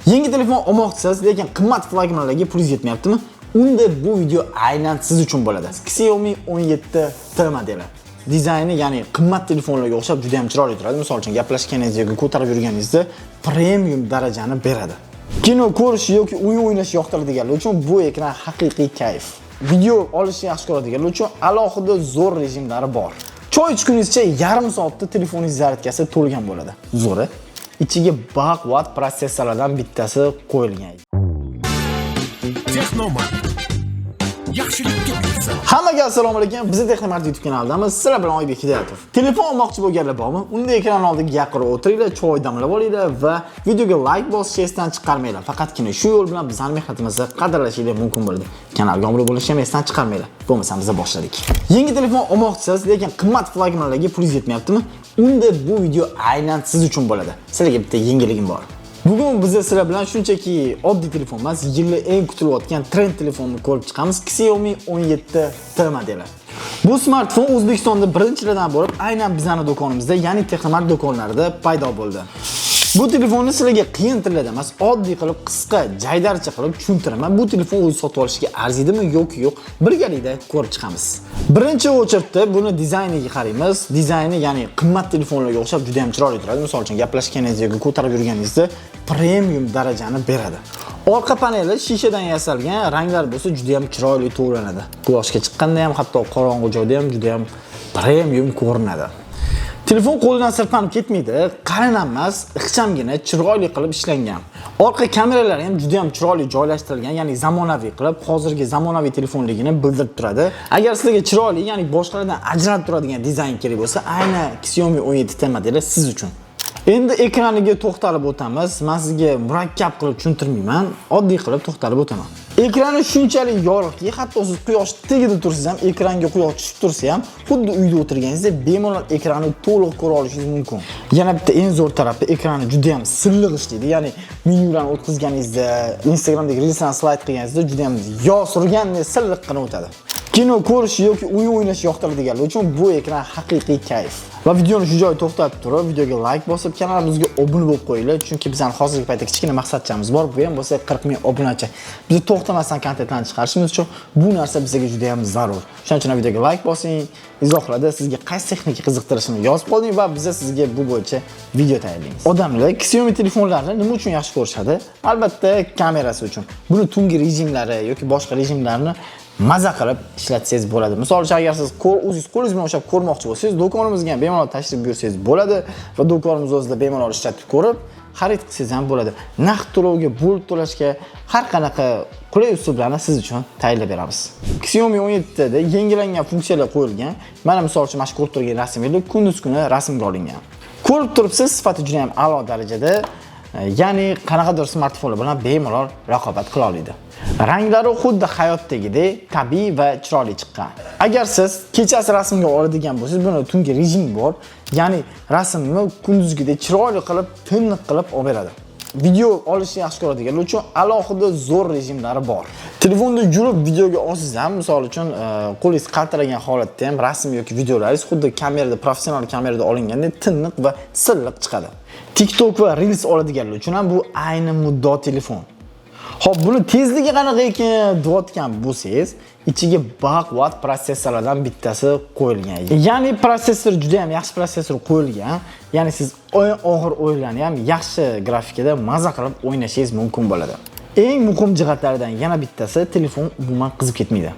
Yangi telefon olmoqchisiz, lekin qimmat flagmanlarga pulingiz yetmayaptimi? Unda bu video aynan siz uchun bo'ladi. Xiaomi 17T modeli. Dizayni, ya'ni qimmat telefonlarga o'xshab juda ham chiroyli turadi. Misol uchun gaplashganingizda yoki ko'tarib yurganingizda premium darajani beradi. Kino ko'rish yoki o'yin o'ynash yoqtiradiganlar uchun bu ekran haqiqiy kayf. Video olishni yaxshi ko'radiganlar uchun alohida zo'r rejimlari bor. Choy ichgunizcha yarim soatda telefoningiz zaryadkasi to'lgan bo'ladi. Zo'ri. İçiga baquvvat prosessorlardan bittasi qo'yilgan. Texnomart. Yaxshilikka buyursa. Hammaga assalomu alaykum. Biz Texnomart YouTube kanalidamiz. Sizlar bilan Oybek Hidoyatov. Telefon olmoqchi bo'lganlar bormi? Unda ekran oldiga yaqinroq o'tiringlar, choy damlab olinglar va videoga like bosishni esdan chiqarmanglar. Faqatgina shu yo'l bilan bizning mehnatimizni qadrlashingiz mumkin bo'ladi. Kanalga obuna bo'lishni ham esdan chiqarmanglar. Bo'lmasa biz boshladik. Yangi telefon olmoqchisiz, lekin qimmat flagmanlarga pulingiz yetmayaptimi? Unda bu video aynan siz uchun bo'ladi. Sizlarga bitta yangiligim bor. Bugun biz sizlar bilan shunchaki oddiy telefon emas, yilda eng kutilayotgan trend telefonni ko'rib chiqamiz. Xiaomi 17T modeli. Bu smartfon O'zbekistonda birinchilardan bo'lib, aynan bizning do'konimizda, ya'ni Texnomart do'konlarida paydo bo'ldi. Bu telefonni sizlarga qiyin tilda emas, oddiy qilib, qisqa, jaydarcha qilib tushuntiraman. Bu telefon o'zi sotib olishga arziydimi yoki yo'q, birgalikda ko'rib chiqamiz. Birinchi o'chirtda buni dizayniga qaraymiz. Dizayni, ya'ni qimmat telefonlarga o'xshab juda ham chiroyli turadi. Misol uchun gaplashganingizda yoki ko'tarib yurganingizda premium darajani beradi. Orqa paneli shishadan yasalgan, ranglar bo'lsa juda ham chiroyli to'g'lanadi. Quyoshga chiqqanda ham, hatto qorong'u joyda ham juda ham premium ko'rinadi. Telefon qo'ldan sirpanib ketmaydi, qalinmas, ixchamgina, chiroyli qilib ishlangan. Orqa kameralari ham juda ham chiroyli joylashtirilgan, ya'ni zamonaviy qilib, hozirgi zamonaviy telefonligini bildirib turadi. Agar sizga chiroyli, ya'ni boshqalardan ajralib turadigan dizayn kerak bo'lsa, aynan Xiaomi 17T modeli siz uchun. Endi ekraniga to'xtalib o'tamiz. Men sizga murakkab qilib tushuntirmayman, oddiy qilib to'xtalib o'taman. Ekrani shunchalik yorug'ki, hatto siz quyosh tagida tursangiz ham, ekranga quyosh tushib tursa ham, xuddi uyda o'tirganingizda bemalol ekranni to'liq ko'ra olishingiz mumkin. Yana bitta eng zo'r tarafi, ekrani juda ham silliq ishlaydi. Ya'ni menyularni o'tkazganingizda, Instagramdagi reelslarni slayd qilganingizda juda ham yo surgandek silliqqina o'tadi. Kino ko'rish yoki o'yin o'ynash yoqtiradiganlar uchun bu ekran haqiqiy kayf. Va videoni shu joyda to'xtatib turib, videoga like bosib, kanalimizga obuna bo'lib qo'yinglar, chunki bizning hozirgi paytda kichkina maqsadchamiz bor. Bu ham bo'lsa 40 ming obunachi. Biz to'xtamasdan kontentlarni chiqarishimiz uchun bu narsa bizga juda ham zarur. Shuning uchun videoga like bosing, izohlarda sizga qaysi texnika qiziqtirishini yozib qo'ying va biz sizga bu bo'yicha video tayyorlaymiz. Odamlar Xiaomi telefonlarini nima uchun yaxshi ko'rishadi? Albatta, kamerasi uchun. Buni tungi rejimlari yoki boshqa rejimlarni maza qilib ishlatsangiz bo'ladi. Misol uchun agar siz o'zingiz qo'lingiz bilan o'xshab ko'rmoqchi bo'lsangiz, do'konimizga ham bemalol tashrif buyursangiz bo'ladi va do'konimiz o'zida bemalol ishlatib ko'rib, xarid qilsangiz ham bo'ladi. Naqd to'lovga, bo'lib to'lashga har qanaqa qulay usullarni siz uchun tayyorlab beramiz. Xiaomi 17 da yangilangan funksiyalar qo'yilgan. Mana misol uchun mana shu ko'rib turgan rasmlar kunduz kuni rasmga olingan. Ko'rib turibsiz, sifati juda ham a'lo darajada. Ya'ni qanaqadir smartfonlar bilan bemalol raqobat qila oladi. Ranglari xuddi hayotdagidek tabiiy va chiroyli chiqqan. Agar siz kechasi rasmga oladigan bo'lsangiz, buni tungi rejim bor. Ya'ni rasmni kunduzgidek chiroyli qilib, tiniq qilib olib beradi. Video olishni yaxshi ko'radiganlar uchun alohida zo'r rejimlari bor. Telefonda yurib videoga olsangiz ham, misol uchun qo'lingiz qaltiragan holatda ham rasm yoki videolaringiz xuddi kamerada, professional kamerada olingandek tiniq va silliq chiqadi. TikTok va Reels oladiganlar uchun ham bu ayni muddao telefon. Xo'p, buni tezligi qanaqa ekan deyotgan bo'lsangiz, ichiga baquvvat prosessorlardan bittasi qo'yilgan. Ya'ni prosessor juda ham yaxshi prosessor qo'yilgan. Ya'ni siz og'ir o'yinlarni ham yaxshi grafikada maza qilib o'ynashingiz mumkin bo'ladi. Eng muhim jihatlaridan yana bittasi, telefon umuman qizib ketmaydi.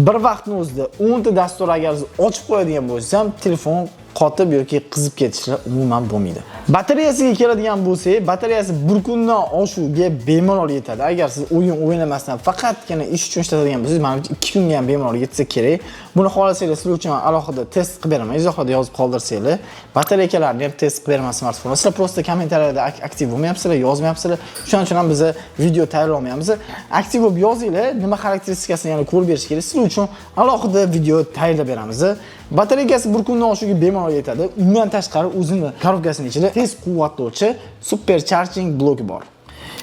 Bir vaqtning o'zida 10 ta dastur agar siz ochib qo'yadigan bo'lsam, telefon qotib yoki qizib ketishlar umuman bo'lmaydi. Batareyasiga keladigan bo'lsak, batareyasi bir kundan oshuvga bemalol yetadi. Agar siz o'yin o'ynamasdan faqatgina ish uchun ishlatadigan bo'lsangiz, mana 2 kunga ham bemalol yetsa kerak. Buni xohlasangiz sizlar uchun alohida test qilib beraman. Izohlarda yozib qoldirsanglar, batareykalarni ham test qilib beraman smartfonda. Sizlar prosta kommentariyada aktiv bo'lmayapsizlar, yozmayapsizlar. Shuning uchun ham biz video tayyorlamayapmiz. Aktiv bo'lib yozinglar, nima xarakteristikasini yana ko'rib berish kerak. Sizlar uchun alohida video tayyorlab beramiz. Batareyasi bir kundan oshuvga bemalol yetadi. Undan tashqari o'zini korobkasining ichida tez quvvatlovchi supercharging bloki bor.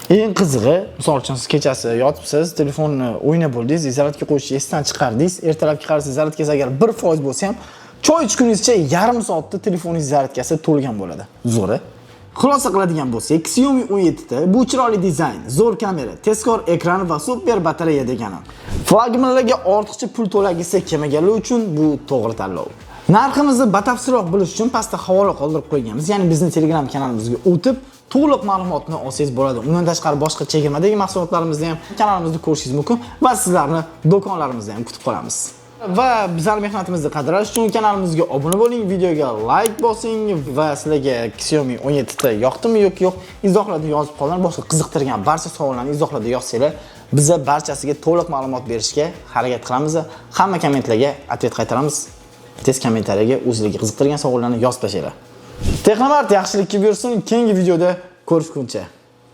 Eng qizig'i, misol uchun siz kechasi yotibsiz, telefonni o'ynab bo'ldingiz, zaryadga qo'yishni esdan chiqardingiz, ertalabki qarasangiz zaryadkasi agar 1% bo'lsa ham, choy ichgunizcha yarim soatda telefoningiz zaryadkasi to'lgan bo'ladi. Zo'ri. Xulosa qiladigan bo'lsak, Xiaomi 17 bu chiroyli dizayn, zo'r kamera, tezkor ekran va super batareya degani. Flagmanlarga ortiqcha pul to'lagisi kelmaganlar uchun bu to'g'ri tanlov. Narximizni batafsilroq bilish uchun pastda havola qoldirib qo'yganmiz. Ya'ni bizning Telegram kanalimizga o'tib, to'liq ma'lumotni olsangiz bo'ladi. Undan tashqari boshqa chegirmadagi mahsulotlarimizni ham kanalimizda ko'rishingiz mumkin va sizlarni do'konlarimizda ham kutib qolamiz. Va bizlar mehnatimizni qadrlash uchun kanalimizga obuna bo'ling, videoga like bosing va sizlarga Xiaomi 17 yoqdimi yo'q izohlarda yozib qolgan, boshqa qiziqtirgan barcha savollarni izohlarda yozsanglar, biz barchasiga to'liq ma'lumot berishga harakat qilamiz. Hamma kommentlarga atvet qaytaramiz. Tez kommentariyaga o'zingizga qiziqtirgan savollarni yozib tashlaylar. Texnomart yaxshilikka buyursin. Keyingi videoda ko'rishguncha